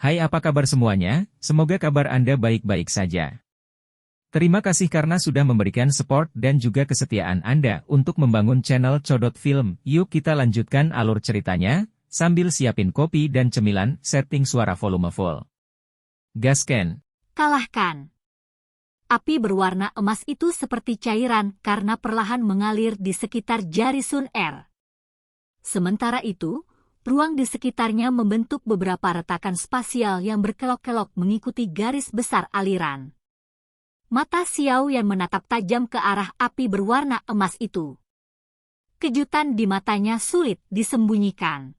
Hai, apa kabar semuanya? Semoga kabar Anda baik-baik saja. Terima kasih karena sudah memberikan support dan juga kesetiaan Anda untuk membangun channel Codot Film. Yuk kita lanjutkan alur ceritanya, sambil siapin kopi dan cemilan, setting suara volume full. Gasken. Kalahkan. Api berwarna emas itu seperti cairan karena perlahan mengalir di sekitar jari Sun Er. Sementara itu, ruang di sekitarnya membentuk beberapa retakan spasial yang berkelok-kelok mengikuti garis besar aliran. Mata Xiao Yan menatap tajam ke arah api berwarna emas itu. Kejutan di matanya sulit disembunyikan.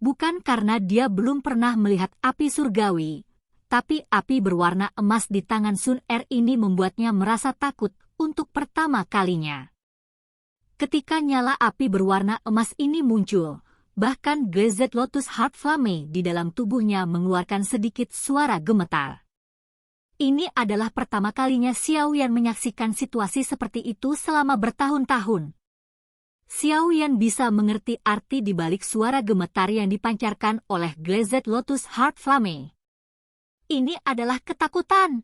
Bukan karena dia belum pernah melihat api surgawi, tapi api berwarna emas di tangan Sun Er ini membuatnya merasa takut untuk pertama kalinya. Ketika nyala api berwarna emas ini muncul, bahkan Glazed Lotus Heart Flame di dalam tubuhnya mengeluarkan sedikit suara gemetar. Ini adalah pertama kalinya Xiao Yan menyaksikan situasi seperti itu selama bertahun-tahun. Xiao Yan bisa mengerti arti di balik suara gemetar yang dipancarkan oleh Glazed Lotus Heart Flame. Ini adalah ketakutan.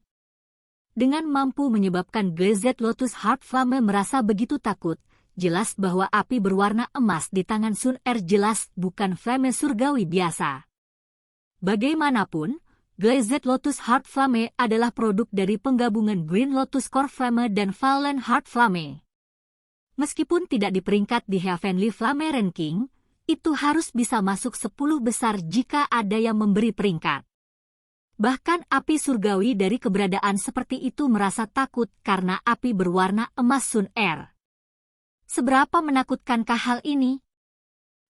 Dengan mampu menyebabkan Glazed Lotus Heart Flame merasa begitu takut, jelas bahwa api berwarna emas di tangan Sun Er jelas bukan flame surgawi biasa. Bagaimanapun, Glazed Lotus Heart Flame adalah produk dari penggabungan Green Lotus Core Flame dan Fallen Heart Flame. Meskipun tidak di peringkat di Heavenly Flame Ranking, itu harus bisa masuk 10 besar jika ada yang memberi peringkat. Bahkan api surgawi dari keberadaan seperti itu merasa takut karena api berwarna emas Sun Er. Seberapa menakutkankah hal ini?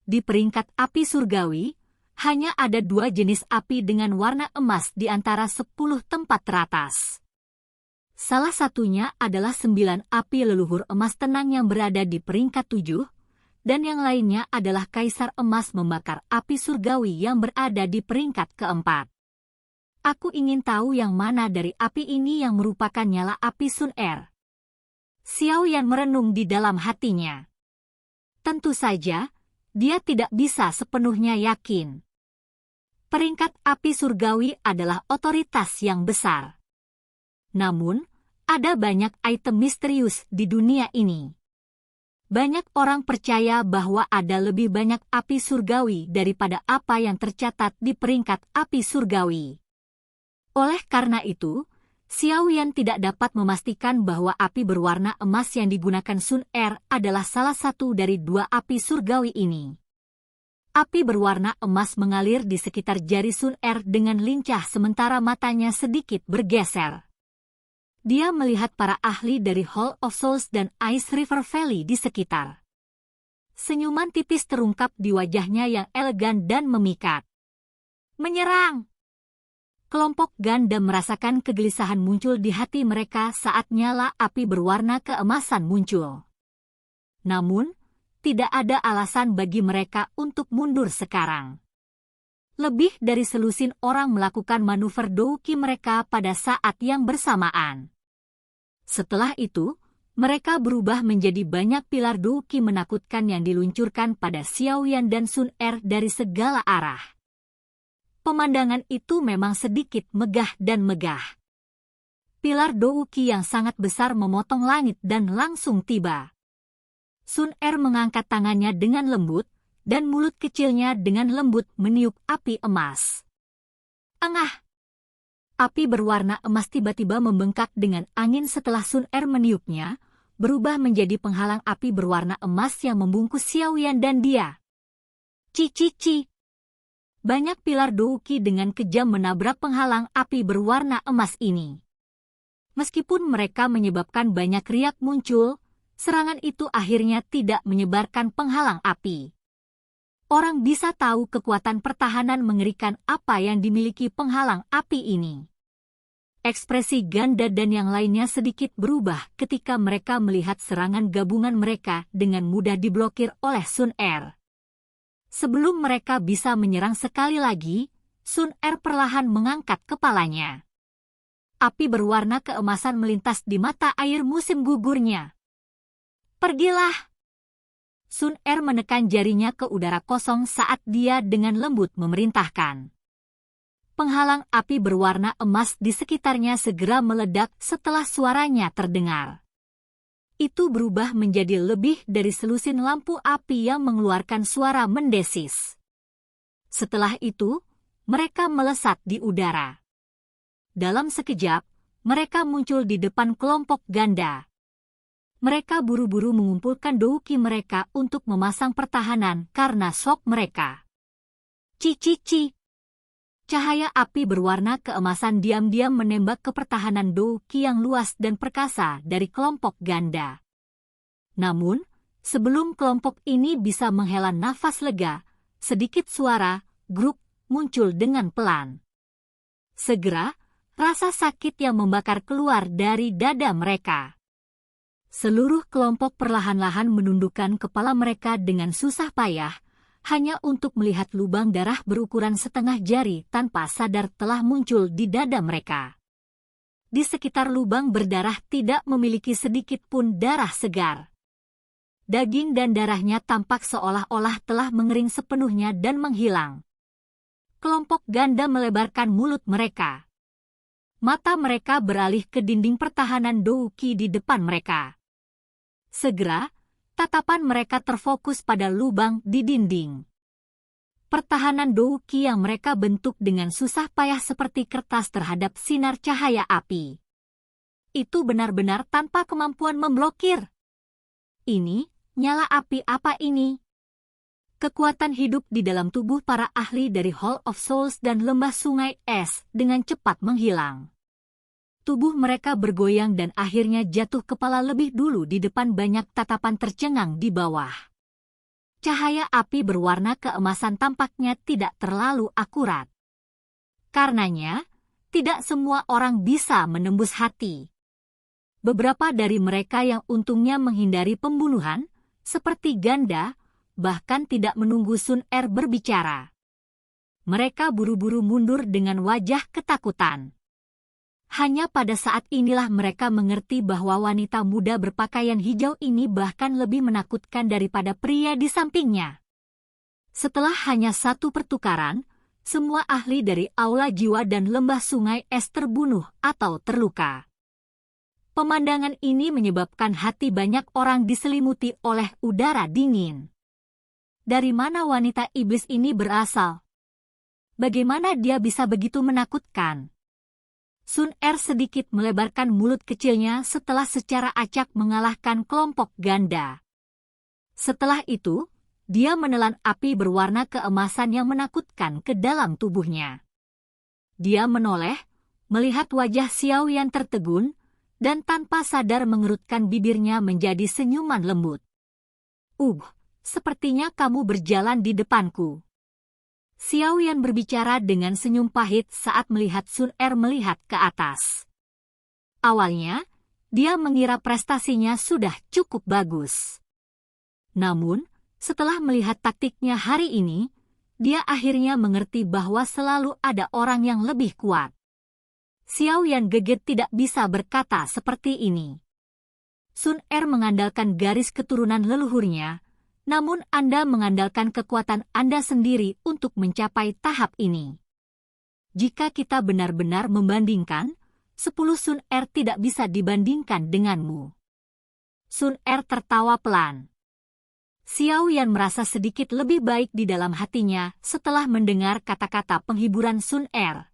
Di peringkat api surgawi, hanya ada 2 jenis api dengan warna emas di antara 10 tempat teratas. Salah satunya adalah 9 api leluhur emas tenang yang berada di peringkat 7, dan yang lainnya adalah kaisar emas membakar api surgawi yang berada di peringkat keempat. Aku ingin tahu yang mana dari api ini yang merupakan nyala api Sun Er. Xiao Yan merenung di dalam hatinya. Tentu saja, dia tidak bisa sepenuhnya yakin. Peringkat api surgawi adalah otoritas yang besar. Namun, ada banyak item misterius di dunia ini. Banyak orang percaya bahwa ada lebih banyak api surgawi daripada apa yang tercatat di peringkat api surgawi. Oleh karena itu, Xiao Yan tidak dapat memastikan bahwa api berwarna emas yang digunakan Sun Er adalah salah satu dari 2 api surgawi ini. Api berwarna emas mengalir di sekitar jari Sun Er dengan lincah sementara matanya sedikit bergeser. Dia melihat para ahli dari Hall of Souls dan Ice River Valley di sekitar. Senyuman tipis terungkap di wajahnya yang elegan dan memikat. Menyerang! Kelompok ganda merasakan kegelisahan muncul di hati mereka saat nyala api berwarna keemasan muncul. Namun, tidak ada alasan bagi mereka untuk mundur sekarang. Lebih dari selusin orang melakukan manuver Douki mereka pada saat yang bersamaan. Setelah itu, mereka berubah menjadi banyak pilar Douki menakutkan yang diluncurkan pada Xiao Yan dan Sun Er dari segala arah. Pemandangan itu memang sedikit megah dan megah. Pilar Douki yang sangat besar memotong langit dan langsung tiba. Sun Er mengangkat tangannya dengan lembut, dan mulut kecilnya dengan lembut meniup api emas. Engah! Api berwarna emas tiba-tiba membengkak dengan angin setelah Sun Er meniupnya, berubah menjadi penghalang api berwarna emas yang membungkus Xiao Yan dan dia. Ci. Banyak pilar Douki dengan kejam menabrak penghalang api berwarna emas ini. Meskipun mereka menyebabkan banyak riak muncul, serangan itu akhirnya tidak menyebarkan penghalang api. Orang bisa tahu kekuatan pertahanan mengerikan apa yang dimiliki penghalang api ini. Ekspresi ganda dan yang lainnya sedikit berubah ketika mereka melihat serangan gabungan mereka dengan mudah diblokir oleh Sun Er. Sebelum mereka bisa menyerang sekali lagi, Sun Er perlahan mengangkat kepalanya. Api berwarna keemasan melintas di mata air musim gugurnya. Pergilah! Sun Er menekan jarinya ke udara kosong saat dia dengan lembut memerintahkan. Penghalang api berwarna emas di sekitarnya segera meledak setelah suaranya terdengar. Itu berubah menjadi lebih dari selusin lampu api yang mengeluarkan suara mendesis. Setelah itu, mereka melesat di udara. Dalam sekejap, mereka muncul di depan kelompok ganda. Mereka buru-buru mengumpulkan douki mereka untuk memasang pertahanan karena shock mereka. Cici. Cahaya api berwarna keemasan diam-diam menembak ke pertahanan douki yang luas dan perkasa dari kelompok ganda. Namun, sebelum kelompok ini bisa menghela nafas lega, sedikit suara "gruk" muncul dengan pelan. Segera, rasa sakit yang membakar keluar dari dada mereka. Seluruh kelompok perlahan-lahan menundukkan kepala mereka dengan susah payah, hanya untuk melihat lubang darah berukuran setengah jari tanpa sadar telah muncul di dada mereka. Di sekitar lubang berdarah tidak memiliki sedikit pun darah segar. Daging dan darahnya tampak seolah-olah telah mengering sepenuhnya dan menghilang. Kelompok ganda melebarkan mulut mereka. Mata mereka beralih ke dinding pertahanan douki di depan mereka. Segera, tatapan mereka terfokus pada lubang di dinding. Pertahanan douki yang mereka bentuk dengan susah payah seperti kertas terhadap sinar cahaya api. Itu benar-benar tanpa kemampuan memblokir. Ini, nyala api apa ini? Kekuatan hidup di dalam tubuh para ahli dari Hall of Souls dan lembah sungai es dengan cepat menghilang. Tubuh mereka bergoyang dan akhirnya jatuh kepala lebih dulu di depan banyak tatapan tercengang di bawah. Cahaya api berwarna keemasan tampaknya tidak terlalu akurat. Karenanya, tidak semua orang bisa menembus hati. Beberapa dari mereka yang untungnya menghindari pembunuhan, seperti ganda, bahkan tidak menunggu Sun Er berbicara. Mereka buru-buru mundur dengan wajah ketakutan. Hanya pada saat inilah mereka mengerti bahwa wanita muda berpakaian hijau ini bahkan lebih menakutkan daripada pria di sampingnya. Setelah hanya satu pertukaran, semua ahli dari Aula Jiwa dan Lembah Sungai Es terbunuh atau terluka. Pemandangan ini menyebabkan hati banyak orang diselimuti oleh udara dingin. Dari mana wanita iblis ini berasal? Bagaimana dia bisa begitu menakutkan? Sun Er sedikit melebarkan mulut kecilnya setelah secara acak mengalahkan kelompok ganda. Setelah itu, dia menelan api berwarna keemasan yang menakutkan ke dalam tubuhnya. Dia menoleh, melihat wajah Xiao yang tertegun, dan tanpa sadar mengerutkan bibirnya menjadi senyuman lembut. Sepertinya kamu berjalan di depanku. Xiao Yan berbicara dengan senyum pahit saat melihat Sun Er melihat ke atas. Awalnya, dia mengira prestasinya sudah cukup bagus. Namun, setelah melihat taktiknya hari ini, dia akhirnya mengerti bahwa selalu ada orang yang lebih kuat. Xiao Yan geget tidak bisa berkata seperti ini. Sun Er mengandalkan garis keturunan leluhurnya, namun Anda mengandalkan kekuatan Anda sendiri untuk mencapai tahap ini. Jika kita benar-benar membandingkan, 10 Sun Er tidak bisa dibandingkan denganmu. Sun Er tertawa pelan. Xiao Yan merasa sedikit lebih baik di dalam hatinya setelah mendengar kata-kata penghiburan Sun Er.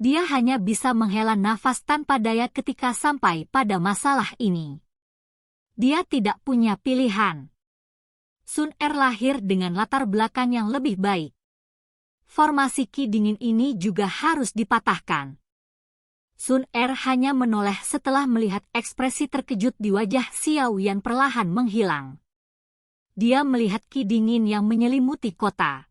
Dia hanya bisa menghela nafas tanpa daya ketika sampai pada masalah ini. Dia tidak punya pilihan. Sun Er lahir dengan latar belakang yang lebih baik. Formasi ki dingin ini juga harus dipatahkan. Sun Er hanya menoleh setelah melihat ekspresi terkejut di wajah Xiao Yan perlahan menghilang. Dia melihat ki dingin yang menyelimuti kota.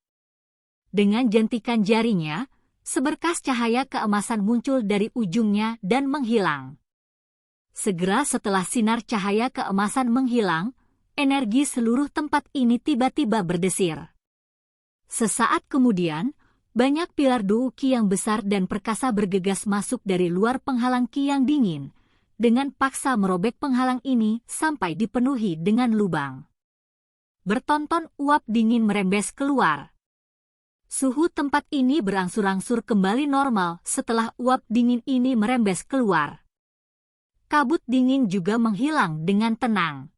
Dengan jentikan jarinya, seberkas cahaya keemasan muncul dari ujungnya dan menghilang. Segera setelah sinar cahaya keemasan menghilang, energi seluruh tempat ini tiba-tiba berdesir. Sesaat kemudian, banyak pilar douki yang besar dan perkasa bergegas masuk dari luar penghalang ki yang dingin, dengan paksa merobek penghalang ini sampai dipenuhi dengan lubang. Bertonton uap dingin merembes keluar. Suhu tempat ini berangsur-angsur kembali normal setelah uap dingin ini merembes keluar. Kabut dingin juga menghilang dengan tenang.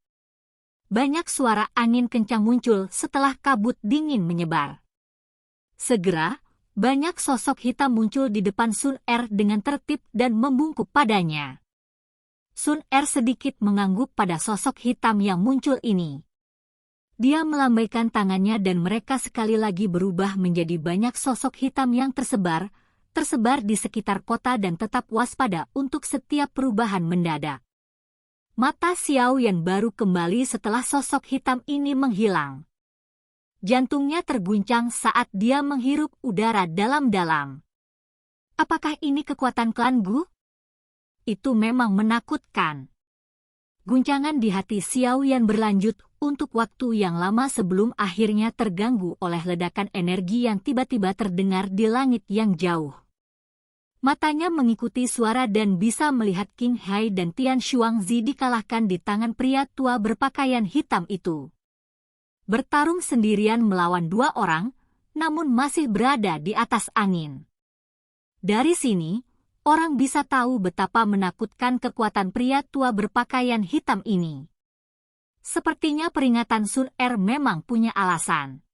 Banyak suara angin kencang muncul setelah kabut dingin menyebar. Segera, banyak sosok hitam muncul di depan Sun Er dengan tertib dan membungkuk padanya. Sun Er sedikit mengangguk pada sosok hitam yang muncul ini. Dia melambaikan tangannya dan mereka sekali lagi berubah menjadi banyak sosok hitam yang tersebar di sekitar kota dan tetap waspada untuk setiap perubahan mendadak. Mata Xiao Yan baru kembali setelah sosok hitam ini menghilang. Jantungnya terguncang saat dia menghirup udara dalam-dalam. Apakah ini kekuatan klan Gu? Itu memang menakutkan. Guncangan di hati Xiao Yan berlanjut untuk waktu yang lama sebelum akhirnya terganggu oleh ledakan energi yang tiba-tiba terdengar di langit yang jauh. Matanya mengikuti suara dan bisa melihat Qing Hai dan Tian Xuangzi dikalahkan di tangan pria tua berpakaian hitam itu. Bertarung sendirian melawan dua orang, namun masih berada di atas angin. Dari sini, orang bisa tahu betapa menakutkan kekuatan pria tua berpakaian hitam ini. Sepertinya peringatan Sun Er memang punya alasan.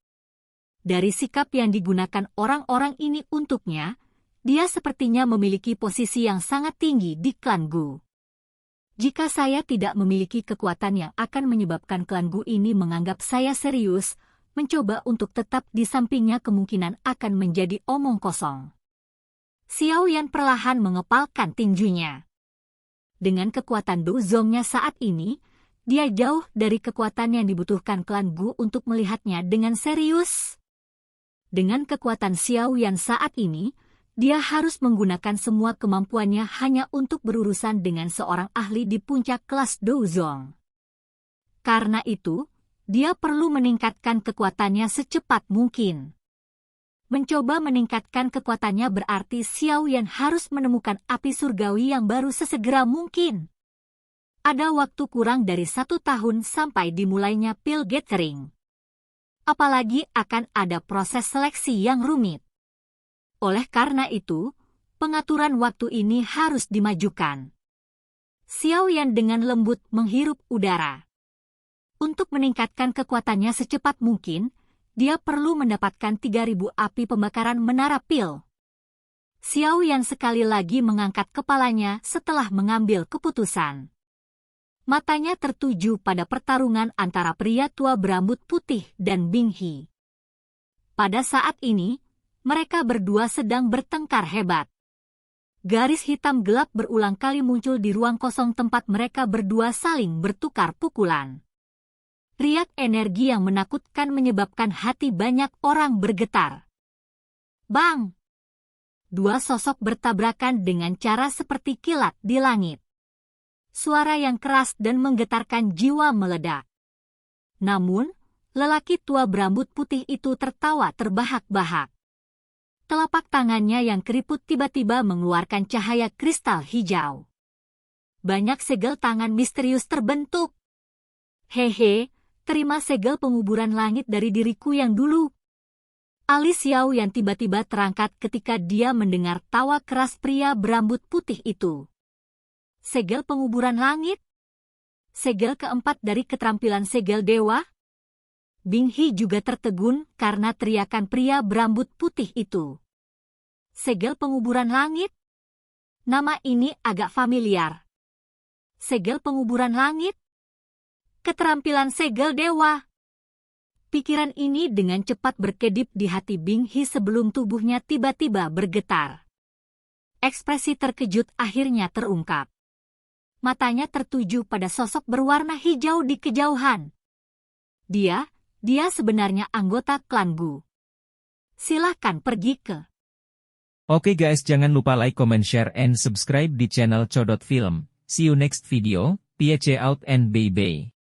Dari sikap yang digunakan orang-orang ini untuknya, dia sepertinya memiliki posisi yang sangat tinggi di klan Gu. Jika saya tidak memiliki kekuatan yang akan menyebabkan klan Gu ini menganggap saya serius, mencoba untuk tetap di sampingnya kemungkinan akan menjadi omong kosong. Xiao Yan perlahan mengepalkan tinjunya. Dengan kekuatan Du Zongnya saat ini, dia jauh dari kekuatan yang dibutuhkan klan Gu untuk melihatnya dengan serius. Dengan kekuatan Xiao Yan saat ini, dia harus menggunakan semua kemampuannya hanya untuk berurusan dengan seorang ahli di puncak kelas Du Zong. Karena itu, dia perlu meningkatkan kekuatannya secepat mungkin. Mencoba meningkatkan kekuatannya berarti Xiao Yan harus menemukan api surgawi yang baru sesegera mungkin. Ada waktu kurang dari 1 tahun sampai dimulainya Pil Gathering. Apalagi akan ada proses seleksi yang rumit. Oleh karena itu, pengaturan waktu ini harus dimajukan. Xiao Yan dengan lembut menghirup udara. Untuk meningkatkan kekuatannya secepat mungkin, dia perlu mendapatkan 3.000 api pembakaran menara pil. Xiao Yan sekali lagi mengangkat kepalanya setelah mengambil keputusan. Matanya tertuju pada pertarungan antara pria tua berambut putih dan Bing He. Pada saat ini, mereka berdua sedang bertengkar hebat. Garis hitam gelap berulang kali muncul di ruang kosong tempat mereka berdua saling bertukar pukulan. Riak energi yang menakutkan menyebabkan hati banyak orang bergetar. Bang! Dua sosok bertabrakan dengan cara seperti kilat di langit. Suara yang keras dan menggetarkan jiwa meledak. Namun, lelaki tua berambut putih itu tertawa terbahak-bahak. Telapak tangannya yang keriput tiba-tiba mengeluarkan cahaya kristal hijau. Banyak segel tangan misterius terbentuk. Hehe, terima segel penguburan langit dari diriku yang dulu. Alis Xiao yang tiba-tiba terangkat ketika dia mendengar tawa keras pria berambut putih itu. Segel penguburan langit? Segel keempat dari keterampilan segel dewa? Bing He juga tertegun karena teriakan pria berambut putih itu. Segel penguburan langit? Nama ini agak familiar. Segel penguburan langit? Keterampilan segel dewa. Pikiran ini dengan cepat berkedip di hati Bing He sebelum tubuhnya tiba-tiba bergetar. Ekspresi terkejut akhirnya terungkap. Matanya tertuju pada sosok berwarna hijau di kejauhan. Dia sebenarnya anggota klan Gu. Silahkan pergi ke. Oke guys, jangan lupa like, comment, share, and subscribe di channel Codot Film. See you next video. Peace out and bye-bye.